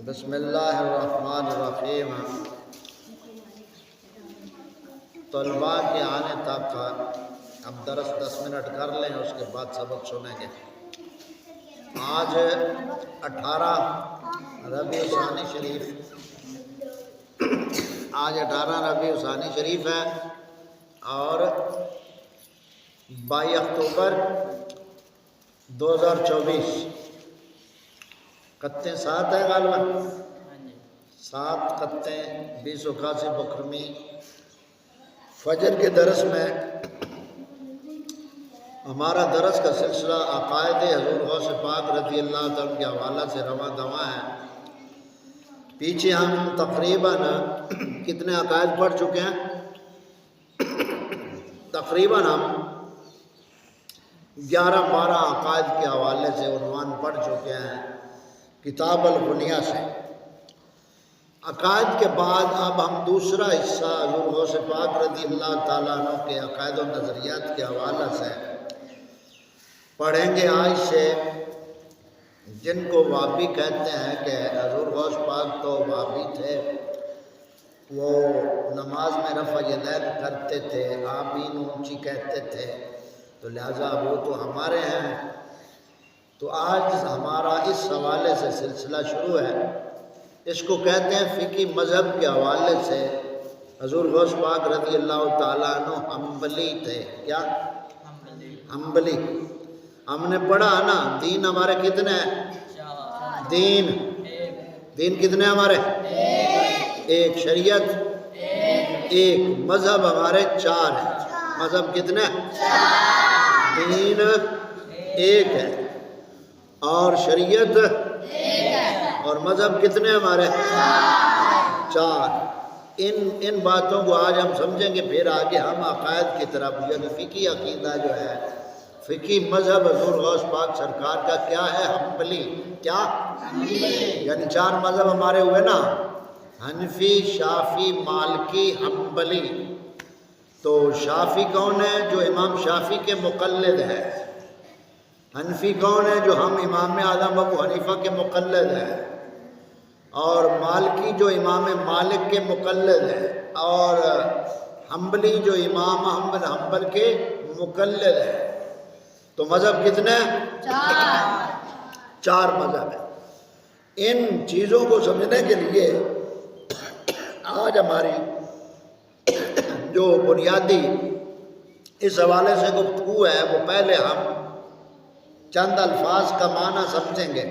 بسم اللہ الرحمن الرحیم۔ طلباء کے آنے تک اب درس 10 منٹ کر لیں، اس کے بعد سبق سنیں گے۔ آج 18 ربیع ثانی شریف ہے اور 22 اکتوبر 2024۔ قطیں 7 ہیں غالباً، 7 قطیں 2081 بکرمی۔ فجر کے درس میں ہمارا درس کا سلسلہ عقائد حضور غوث پاک رضی اللہ تعالیٰ کے حوالہ سے رواں دواں ہے۔ پیچھے ہم تقریباً کتنے عقائد پڑھ چکے ہیں؟ تقریباً ہم 11-12 عقائد کے حوالے سے عنوان پڑھ چکے ہیں کتاب البنیہ سے۔ عقائد کے بعد اب ہم دوسرا حصہ حضور غوث پاک رضی اللہ تعالیٰ عنہ کے عقائد و نظریات کے حوالہ سے پڑھیں گے آج سے، جن کو وہابی کہتے ہیں کہ حضور غوث پاک تو وہابی تھے، وہ نماز میں رفع یدین کرتے تھے، آمین اونچی کہتے تھے، تو لہٰذا وہ تو ہمارے ہیں۔ تو آج ہمارا اس حوالے سے سلسلہ شروع ہے۔ اس کو کہتے ہیں فقہی مذہب کے حوالے سے حضور غوث پاک رضی اللہ تعالیٰ عنہ حنبلی تھے۔ کیا؟ حنبلی۔ ہم نے پڑھا نا دین ہمارے کتنے ہیں؟ دین کتنے ہمارے؟ ایک۔ شریعت ایک۔ مذہب ہمارے 4 ہیں۔ مذہب کتنے؟ دین ایک ہے اور شریعت اور مذہب کتنے ہمارے؟ 4۔ ان باتوں کو آج ہم سمجھیں گے، پھر آگے ہم عقائد کی طرف، یعنی فقہی عقیدہ جو ہے، فقہی مذہب حضور غوث پاک سرکار کا کیا ہے؟ حنبلی۔ کیا؟ یعنی 4 مذہب ہمارے ہوئے نا، حنفی، شافعی، مالکی، حنبلی۔ تو شافعی کون ہے؟ جو امام شافعی کے مقلد ہے۔ حنفی کون ہے؟ جو ہم امام اعظم ابو حنیفہ کے مقلد ہیں۔ اور مالکی جو امام مالک کے مقلد ہے، اور حنبلی جو امام احمد حنبل کے مقلد ہے۔ تو مذہب کتنے؟ 4 مذہب ہیں۔ ان چیزوں کو سمجھنے کے لیے آج ہماری جو بنیادی اس حوالے سے گفتگو ہے، وہ پہلے ہم چند الفاظ کا معنی سمجھیں گے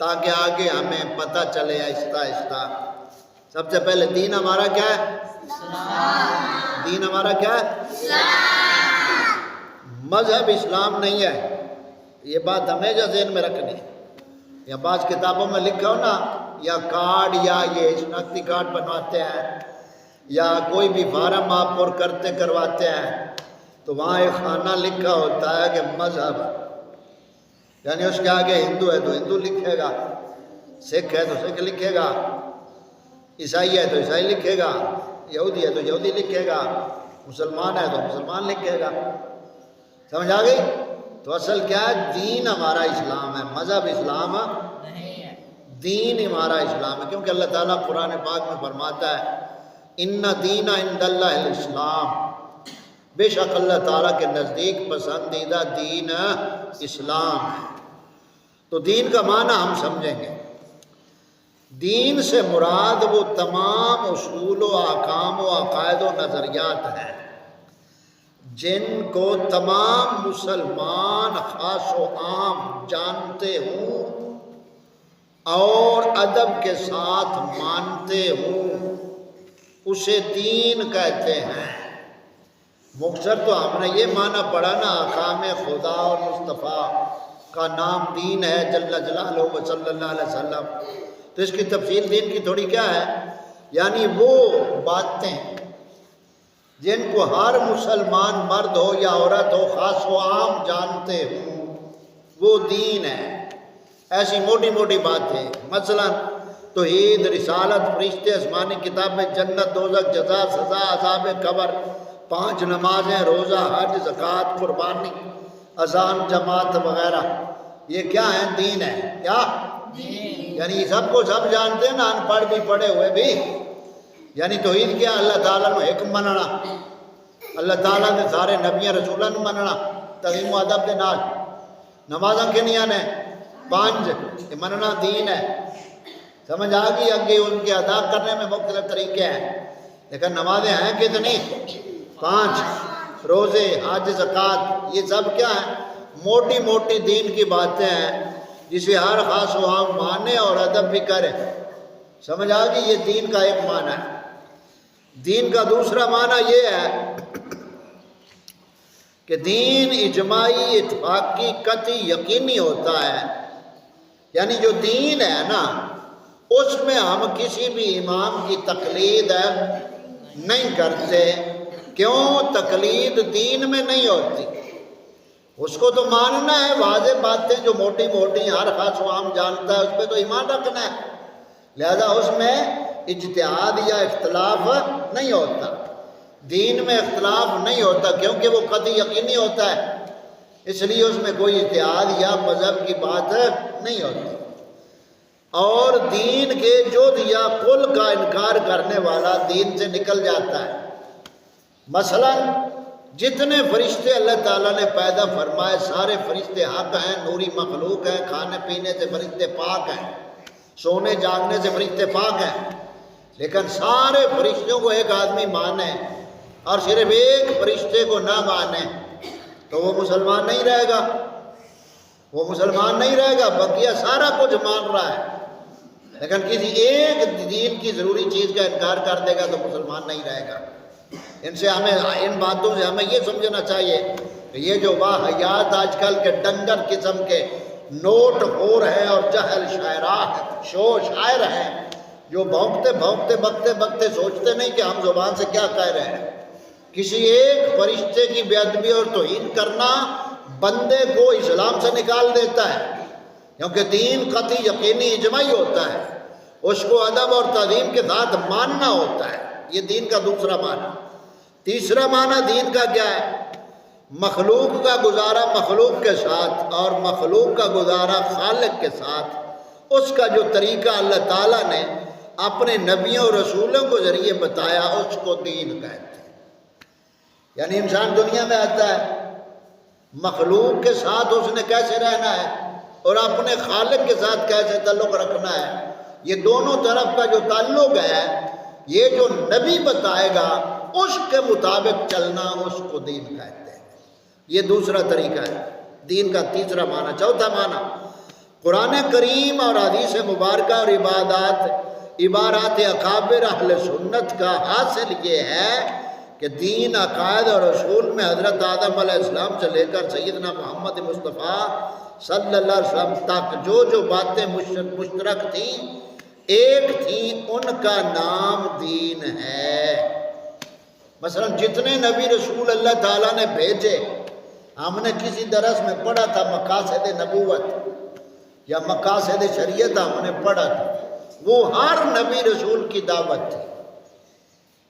تاکہ آگے ہمیں پتہ چلے آہستہ آہستہ۔ سب سے پہلے دین ہمارا کیا ہے؟ اسلام۔ دین ہمارا کیا ہے؟ مذہب اسلام نہیں ہے، یہ بات ہمیشہ ذہن میں رکھنی ہے۔ یا بعض کتابوں میں لکھا ہو نا، یا کارڈ یا یہ شناختی کارڈ بنواتے ہیں یا کوئی بھی فارم آپ پر کرواتے ہیں، تو وہاں ایک خانہ لکھا ہوتا ہے کہ مذہب، یعنی اس کے آگے ہندو ہے تو ہندو لکھے گا، سکھ ہے تو سکھ لکھے گا، عیسائی ہے تو عیسائی لکھے گا، یہودی ہے تو یہودی لکھے گا، مسلمان ہے تو مسلمان لکھے گا۔ سمجھ آ گئی؟ تو اصل کیا ہے؟ دین ہمارا اسلام ہے، مذہب اسلام نہیں ہے، دین ہمارا اسلام ہے۔ کیونکہ اللہ تعالیٰ قرآن پاک میں فرماتا ہے ان دین عند اللہ الاسلام، بے شک اللہ تعالیٰ کے نزدیک پسندیدہ دین اسلام ہے۔ تو دین کا معنی ہم سمجھیں گے۔ دین سے مراد وہ تمام اصول و احکام و عقائد و نظریات ہیں جن کو تمام مسلمان خاص و عام جانتے ہوں اور ادب کے ساتھ مانتے ہوں، اسے دین کہتے ہیں۔ مختصر تو ہم نے یہ معنی پڑھا نا، احکام خدا اور مصطفیٰ کا نام دین ہے جل جلالہ و صلی اللہ علیہ وسلم۔ تو اس کی تفصیل دین کی تھوڑی کیا ہے؟ یعنی وہ باتیں جن کو ہر مسلمان مرد ہو یا عورت ہو خاص و عام جانتے ہوں، وہ دین ہے۔ ایسی موٹی موٹی باتیں، مثلا توحید، رسالت، فرشتے، آسمانی کتابیں، جنت، دوزخ، جزا، سزا، عذاب قبر، 5 نمازیں، روزہ، حج، زکوٰۃ، قربانی، اذان، جماعت وغیرہ، یہ کیا ہیں؟ دین ہے۔ کیا؟ یعنی سب کو سب جانتے ہیں نا، ان پڑھ بھی پڑھے ہوئے بھی. یعنی توحید کیا؟ اللہ تعالیٰ نو ایک مننا، اللہ تعالیٰ نے سارے نبیاں رسولوں نو مننا تعظیم و ادب کے نال. نمازاں کنیاں نے؟ 5. یہ مننا دین ہے. سمجھ آ گئی؟ اگے ان کے ادا کرنے میں مختلف طریقے ہیں، لیکن نمازیں ہیں کتنی؟ 5. روزے، حج، زکوٰۃ، یہ سب کیا ہیں؟ موٹی موٹی دین کی باتیں ہیں جسے ہر خاص و عام مانے اور ادب بھی کرے. سمجھ آ گئی؟ یہ دین کا ایک معنی ہے. دین کا دوسرا معنی یہ ہے کہ دین اجماعی، اتفاقی، قطعی، یقینی ہوتا ہے. یعنی جو دین ہے نا، اس میں ہم کسی بھی امام کی تقلید نہیں کرتے. کیوں؟ تقلید دین میں نہیں ہوتی. اس کو تو ماننا ہے، واضح باتیں جو موٹی موٹی ہر خاص و عام جانتا ہے اس پہ تو ایمان رکھنا ہے. لہذا اس میں اجتہاد یا اختلاف نہیں ہوتا. دین میں اختلاف نہیں ہوتا کیونکہ وہ قطعی یقینی ہوتا ہے، اس لیے اس میں کوئی اجتہاد یا مذہب کی بات نہیں ہوتی. اور دین کے جز یا کل کا انکار کرنے والا دین سے نکل جاتا ہے. مثلا جتنے فرشتے اللہ تعالیٰ نے پیدا فرمائے سارے فرشتے حق ہیں، نوری مخلوق ہیں، کھانے پینے سے فرشتے پاک ہیں، سونے جاگنے سے فرشتے پاک ہیں. لیکن سارے فرشتوں کو ایک آدمی مانے اور صرف ایک فرشتے کو نہ مانے تو وہ مسلمان نہیں رہے گا. وہ مسلمان نہیں رہے گا. بقیہ سارا کچھ مان رہا ہے لیکن کسی ایک دین کی ضروری چیز کا انکار کر دے گا تو مسلمان نہیں رہے گا. ان باتوں سے ہمیں یہ سمجھنا چاہیے کہ یہ جو واہیات آج کل کے ڈنگر قسم کے نوٹ خور ہیں اور جہل شاعر ہیں جو بھونکتے بھونکتے بکتے بکتے سوچتے نہیں کہ ہم زبان سے کیا کہہ رہے ہیں. کسی ایک فرشتے کی بے ادبی اور توہین کرنا بندے کو اسلام سے نکال دیتا ہے، کیونکہ دین قطعی یقینی اجماعی ہوتا ہے. اس کو ادب اور تعظیم کے ساتھ ماننا ہوتا ہے. یہ دین کا دوسرا معنی. تیسرا معنی دین کا کیا ہے؟ مخلوق کا گزارا مخلوق کے ساتھ اور مخلوق کا گزارا خالق کے ساتھ. اس کا جو طریقہ اللہ تعالیٰ نے اپنے نبیوں اور رسولوں کو ذریعے بتایا اس کو دین کہتے ہیں. یعنی انسان دنیا میں آتا ہے، مخلوق کے ساتھ اس نے کیسے رہنا ہے اور اپنے خالق کے ساتھ کیسے تعلق رکھنا ہے، یہ دونوں طرف کا جو تعلق ہے یہ جو نبی بتائے گا اس کے مطابق چلنا اس کو دین کہتے ہیں. یہ دوسرا طریقہ ہے دین کا تیسرا معنی. چوتھا معنی قرآن کریم اور حدیث مبارکہ اور عبارات اکابر اہل سنت کا حاصل یہ ہے کہ دین، عقائد اور اصول میں حضرت آدم علیہ السلام سے لے کر سیدنا محمد مصطفیٰ صلی اللہ علیہ وسلم تک جو باتیں مشترک تھیں، ایک تھیں، ان کا نام دین ہے. مثلا جتنے نبی رسول اللہ تعالیٰ نے بھیجے، ہم نے کسی درس میں پڑھا تھا مقاصد نبوت یا مقاصد شریعت ہم نے پڑھا تھا، وہ ہر نبی رسول کی دعوت تھی.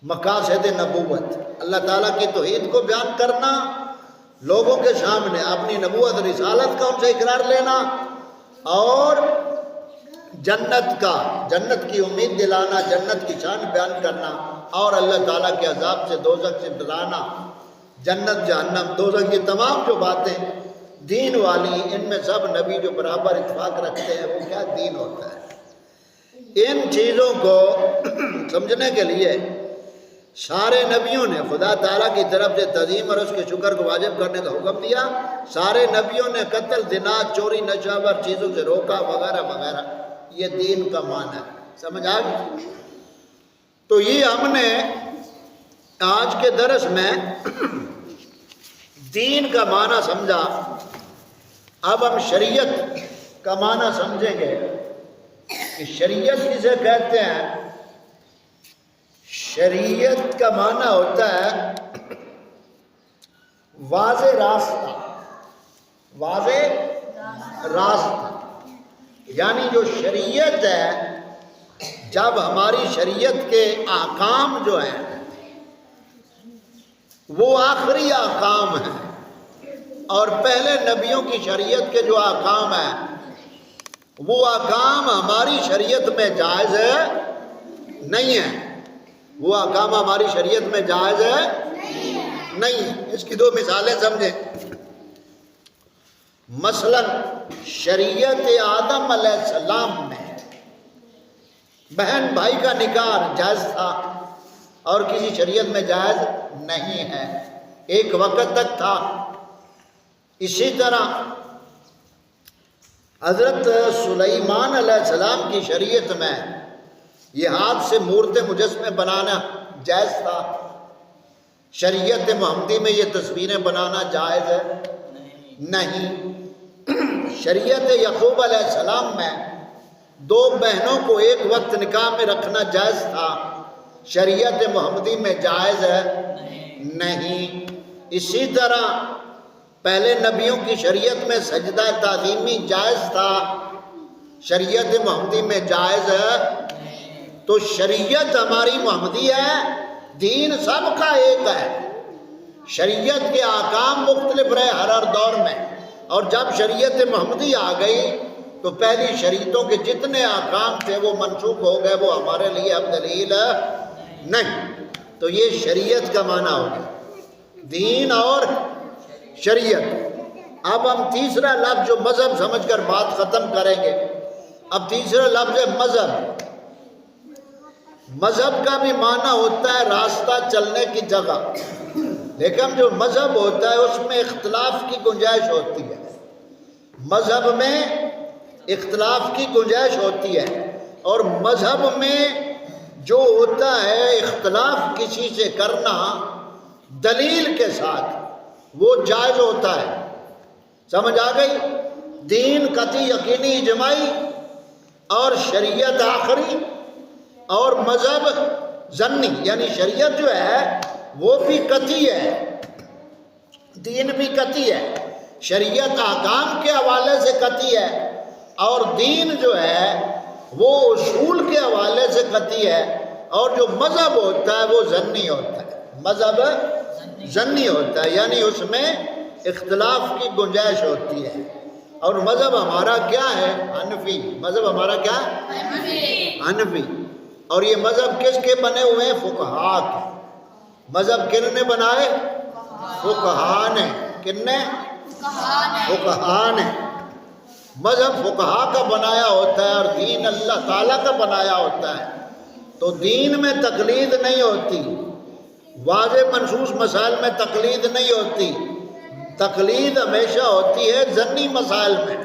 مقاصد نبوت اللہ تعالیٰ کی توحید کو بیان کرنا، لوگوں کے سامنے اپنی نبوت رسالت کا ان سے اقرار لینا اور جنت کی امید دلانا، جنت کی شان بیان کرنا اور اللہ تعالیٰ کے عذاب سے، دوزخ سے ڈرانا. جنت، جہنم، دوزخ کی تمام جو باتیں دین والی، ان میں سب نبی جو برابر اتفاق رکھتے ہیں وہ کیا دین ہوتا ہے. ان چیزوں کو سمجھنے کے لیے سارے نبیوں نے خدا تعالیٰ کی طرف سے تعظیم اور اس کے شکر کو واجب کرنے کا حکم دیا. سارے نبیوں نے قتل، زنا، چوری، نشہ چیزوں سے روکا وغیرہ وغیرہ. یہ دین کا معنی ہے. سمجھ آ گئی؟ تو یہ ہم نے آج کے درس میں دین کا معنی سمجھا. اب ہم شریعت کا معنی سمجھیں گے کہ شریعت کسے کہتے ہیں. شریعت کا معنی ہوتا ہے واضح راستہ. واضح راستہ یعنی جو شریعت ہے، جب ہماری شریعت کے احکام جو ہیں وہ آخری احکام ہیں اور پہلے نبیوں کی شریعت کے جو احکام ہیں وہ احکام ہماری شریعت میں جائز نہیں ہے، وہ احکام ہماری شریعت میں جائز نہیں ہے۔ اس کی دو مثالیں سمجھیں۔ مثلا شریعت آدم علیہ السلام میں بہن بھائی کا نکاح جائز تھا اور کسی شریعت میں جائز نہیں ہے، ایک وقت تک تھا۔ اسی طرح حضرت سلیمان علیہ السلام کی شریعت میں یہ ہاتھ سے مورتیں مجسمے بنانا جائز تھا، شریعت محمدی میں یہ تصویریں بنانا جائز نہیں۔ شریعت یعقوب علیہ السلام میں دو بہنوں کو ایک وقت نکاح میں رکھنا جائز تھا، شریعت محمدی میں جائز نہیں۔ اسی طرح پہلے نبیوں کی شریعت میں سجدہ تعظیمی جائز تھا، شریعت محمدی میں جائز تو شریعت ہماری محمدی ہے، دین سب کا ایک ہے، شریعت کے احکام مختلف رہے ہر دور میں، اور جب شریعت محمدی آ گئی تو پہلی شریعتوں کے جتنے احکام تھے وہ منسوخ ہو گئے، وہ ہمارے لیے اب دلیل نہیں۔ تو یہ شریعت کا معنی ہو گیا، دین اور شریعت۔ اب ہم تیسرا لفظ جو مذہب سمجھ کر بات ختم کریں گے، اب تیسرا لفظ ہے مذہب۔ مذہب کا بھی معنی ہوتا ہے راستہ چلنے کی جگہ، لیکن جو مذہب ہوتا ہے اس میں اختلاف کی گنجائش ہوتی ہے، مذہب میں اختلاف کی گنجائش ہوتی ہے، اور مذہب میں جو ہوتا ہے اختلاف کسی سے کرنا دلیل کے ساتھ وہ جائز ہوتا ہے، سمجھ آ گئی؟ دین قطعی یقینی اجماعی اور شریعت آخری، اور مذہب ظنی، یعنی شریعت جو ہے وہ بھی قطعی ہے، دین بھی قطعی ہے، شریعت احکام کے حوالے سے قطعی ہے، اور دین جو ہے وہ اصول کے حوالے سے قطعی ہے، اور جو مذہب ہوتا ہے وہ ظنی ہوتا ہے، مذہب ظنی ہوتا ہے، یعنی اس میں اختلاف کی گنجائش ہوتی ہے۔ اور مذہب ہمارا کیا ہے؟ حنفی۔ مذہب ہمارا کیا ہے؟ حنفی۔ اور یہ مذہب کس کے بنے ہوئے ہیں؟ فقہاء کے۔ مذہب کن نے بنائے؟ فقہاء نے۔ کن نے؟ فقہاء نے۔ مذہب فقہاء کا بنایا ہوتا ہے اور دین اللہ تعالیٰ کا بنایا ہوتا ہے، تو دین میں تقلید نہیں ہوتی، واضح منصوص مسائل میں تقلید نہیں ہوتی، تقلید ہمیشہ ہوتی ہے ظنی مسائل میں،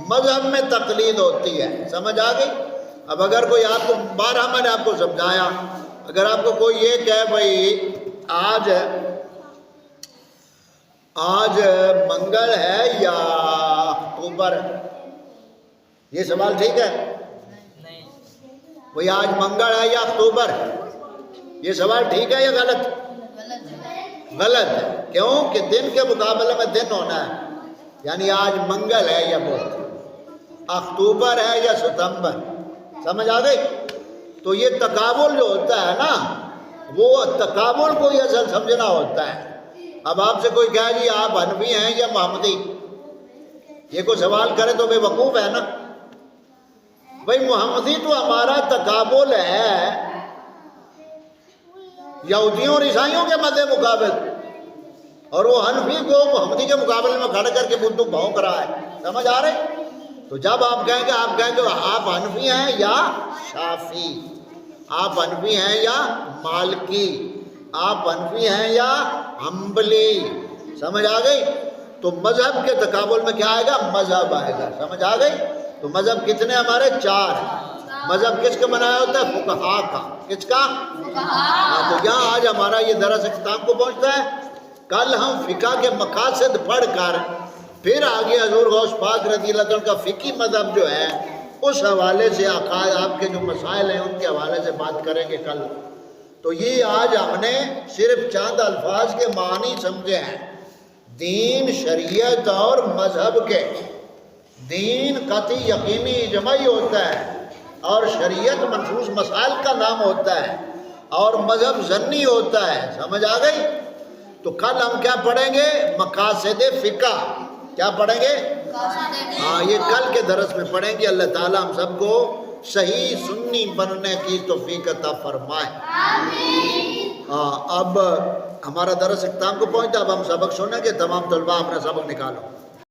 مذہب میں تقلید ہوتی ہے۔ سمجھ آ گئی؟ اب اگر کوئی آپ کو، بارہ میں نے آپ کو سمجھایا، اگر آپ کو کوئی یہ کہے بھائی آج منگل ہے یا اکتوبر، یہ سوال ٹھیک ہے؟ بھائی آج منگل ہے یا اکتوبر، یہ سوال ٹھیک ہے یا غلط؟ غلط ہے۔ کیوں کہ دن کے مقابلے میں دن ہونا ہے، یعنی آج منگل ہے یا بدھ، اکتوبر ہے یا ستمبر، سمجھ آ گئی؟ تو یہ تقابل جو ہوتا ہے نا، وہ تقابل کو ہی اصل سمجھنا ہوتا ہے۔ اب آپ سے کوئی کہے جی آپ حنفی ہیں یا محمدی، یہ کوئی سوال کرے تو بے وقوف ہے نا۔ بھائی محمدی تو ہمارا تقابل ہے یہودیوں اور عیسائیوں کے مد مقابل، اور وہ حنفی کو محمدی کے مقابلے میں کھڑا کر کے بدو بھونک رہا ہے، سمجھ آ رہے؟ تو جب آپ کہیں گے آپ حنفی ہیں یا شافعی، آپ حنفی ہیں یا مالکی، آپ حنفی ہیں یا حنبلی، سمجھ آ گئی؟ تو مذہب کے تقابل میں کیا آئے گا؟ مذہب آئے گا، سمجھ آ گئی؟ تو مذہب کتنے ہمارے؟ چار۔ مذہب کس کا بنایا ہوتا ہے؟ فقہاء کا۔ کس کا؟ تو یہاں آج ہمارا یہ درس اختتام کو پہنچتا ہے۔ کل ہم فقہ کے مقاصد پڑھ کر پھر آگے حضور غوث پاک رضی اللہ عنہ کا فقہی مذہب جو ہے اس حوالے سے آپ کے جو مسائل ہیں ان کے حوالے سے بات کریں گے کل۔ تو یہ آج ہم نے صرف چند الفاظ کے معنی سمجھے ہیں، دین، شریعت اور مذہب کے۔ دین قطعی یقینی اجماعی ہوتا ہے، اور شریعت منصوص مسائل کا نام ہوتا ہے، اور مذہب ظنی ہوتا ہے، سمجھ آ گئی؟ تو کل ہم کیا پڑھیں گے؟ مقاصد فقہ۔ کیا پڑھیں گے؟ ہاں یہ کل کے درس میں پڑھیں گے. اللہ تعالیٰ ہم سب کو صحیح سنی بننے کی توفیق عطا فرمائے. اب ہمارا درس اختتام کو پہنچتا. اب ہم سبق سنیں گے. تمام طلباء اپنا سبق نکالو.